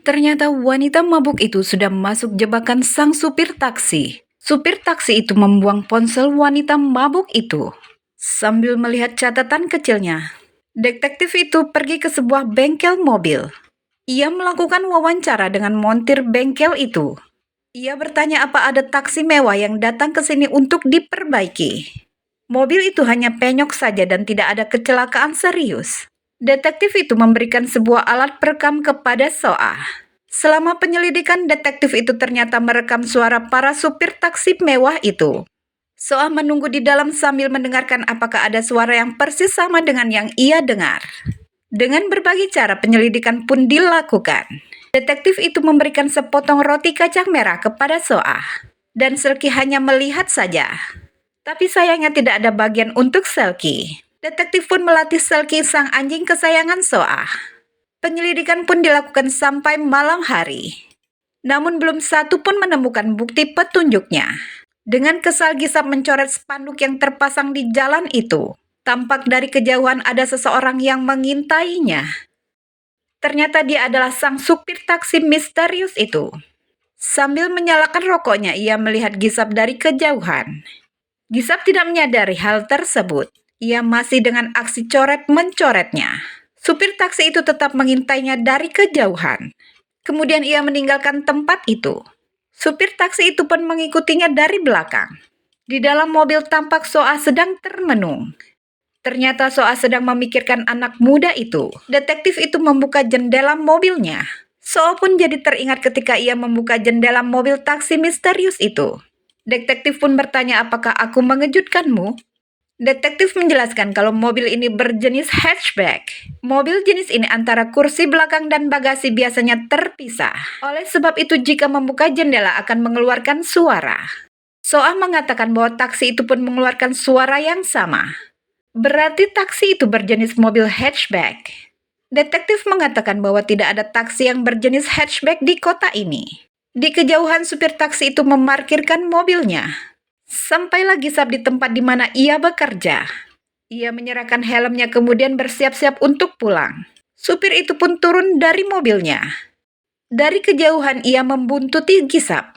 Ternyata wanita mabuk itu sudah masuk jebakan sang supir taksi. Supir taksi itu membuang ponsel wanita mabuk itu. Sambil melihat catatan kecilnya, detektif itu pergi ke sebuah bengkel mobil. Ia melakukan wawancara dengan montir bengkel itu. Ia bertanya apa ada taksi mewah yang datang ke sini untuk diperbaiki. Mobil itu hanya penyok saja dan tidak ada kecelakaan serius. Detektif itu memberikan sebuah alat perekam kepada Soa. Selama penyelidikan, detektif itu ternyata merekam suara para supir taksi mewah itu. Soa menunggu di dalam sambil mendengarkan apakah ada suara yang persis sama dengan yang ia dengar. Dengan berbagai cara penyelidikan pun dilakukan. Detektif itu memberikan sepotong roti kacang merah kepada Soa. Dan Selki hanya melihat saja. Tapi sayangnya tidak ada bagian untuk Selki. Detektif pun melatih Selki, sang anjing kesayangan Soa. Penyelidikan pun dilakukan sampai malam hari. Namun belum satu pun menemukan bukti petunjuknya. Dengan kesal, Gisap mencoret spanduk yang terpasang di jalan itu. Tampak dari kejauhan ada seseorang yang mengintainya. Ternyata dia adalah sang supir taksi misterius itu. Sambil menyalakan rokoknya, ia melihat Gisap dari kejauhan. Gisap tidak menyadari hal tersebut. Ia masih dengan aksi coret-mencoretnya. Supir taksi itu tetap mengintainya dari kejauhan. Kemudian ia meninggalkan tempat itu. Supir taksi itu pun mengikutinya dari belakang. Di dalam mobil tampak Soa sedang termenung. Ternyata Soa sedang memikirkan anak muda itu. Detektif itu membuka jendela mobilnya. Soa pun jadi teringat ketika ia membuka jendela mobil taksi misterius itu. Detektif pun bertanya, apakah aku mengejutkanmu? Detektif menjelaskan kalau mobil ini berjenis hatchback. Mobil jenis ini antara kursi belakang dan bagasi biasanya terpisah. Oleh sebab itu jika membuka jendela akan mengeluarkan suara. Soa mengatakan bahwa taksi itu pun mengeluarkan suara yang sama. Berarti taksi itu berjenis mobil hatchback. Detektif mengatakan bahwa tidak ada taksi yang berjenis hatchback di kota ini. Di kejauhan supir taksi itu memarkirkan mobilnya. Sampailah Gisap di tempat di mana ia bekerja. Ia menyerahkan helmnya kemudian bersiap-siap untuk pulang. Supir itu pun turun dari mobilnya. Dari kejauhan ia membuntuti Gisap.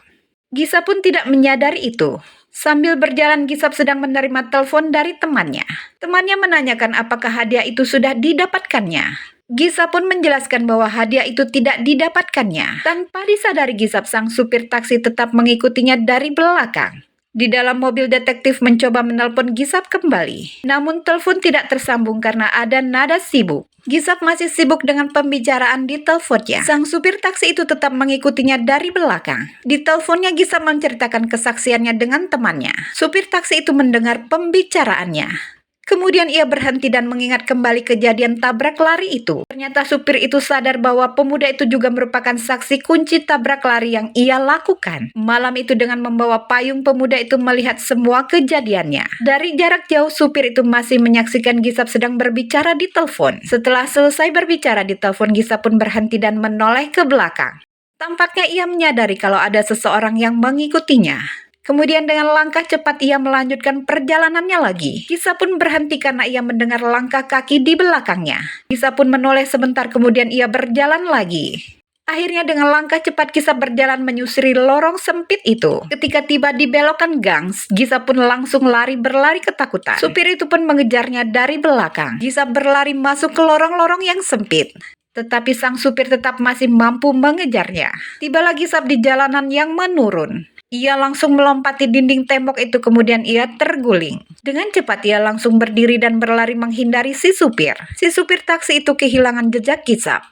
Gisap pun tidak menyadari itu. Sambil berjalan, Gisap sedang menerima telepon dari temannya. Temannya menanyakan apakah hadiah itu sudah didapatkannya. Gisap pun menjelaskan bahwa hadiah itu tidak didapatkannya. Tanpa disadari Gisap, sang supir taksi tetap mengikutinya dari belakang. Di dalam mobil, detektif mencoba menelpon Gisap kembali. Namun telepon tidak tersambung karena ada nada sibuk. Gisap masih sibuk dengan pembicaraan di teleponnya. Sang supir taksi itu tetap mengikutinya dari belakang. Di teleponnya Gisap menceritakan kesaksiannya dengan temannya. Supir taksi itu mendengar pembicaraannya. Kemudian ia berhenti dan mengingat kembali kejadian tabrak lari itu. Ternyata supir itu sadar bahwa pemuda itu juga merupakan saksi kunci tabrak lari yang ia lakukan. Malam itu dengan membawa payung, pemuda itu melihat semua kejadiannya. Dari jarak jauh, supir itu masih menyaksikan Gisap sedang berbicara di telepon. Setelah selesai berbicara di telepon, Gisap pun berhenti dan menoleh ke belakang. Tampaknya ia menyadari kalau ada seseorang yang mengikutinya. Kemudian dengan langkah cepat ia melanjutkan perjalanannya lagi. Gisap pun berhenti karena ia mendengar langkah kaki di belakangnya. Gisap pun menoleh sebentar kemudian ia berjalan lagi. Akhirnya dengan langkah cepat Gisap berjalan menyusuri lorong sempit itu. Ketika tiba di belokan gang, Gisap pun langsung berlari ketakutan. Supir itu pun mengejarnya dari belakang. Gisap berlari masuk ke lorong-lorong yang sempit. Tetapi sang supir tetap masih mampu mengejarnya. Tibalah Gisap di jalanan yang menurun. Ia langsung melompati dinding tembok itu kemudian ia terguling. Dengan cepat ia langsung berdiri dan berlari menghindari si supir. Si supir taksi itu kehilangan jejak Gisap.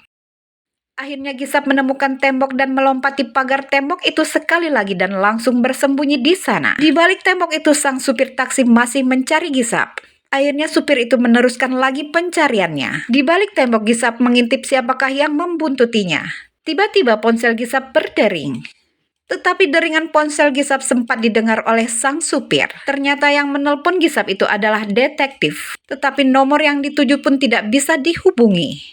Akhirnya Gisap menemukan tembok dan melompati pagar tembok itu sekali lagi dan langsung bersembunyi di sana. Di balik tembok itu sang supir taksi masih mencari Gisap. Akhirnya supir itu meneruskan lagi pencariannya. Di balik tembok Gisap mengintip siapakah yang membuntutinya. Tiba-tiba ponsel Gisap berdering. Tetapi deringan ponsel Gisap sempat didengar oleh sang supir. Ternyata yang menelpon Gisap itu adalah detektif. Tetapi nomor yang dituju pun tidak bisa dihubungi.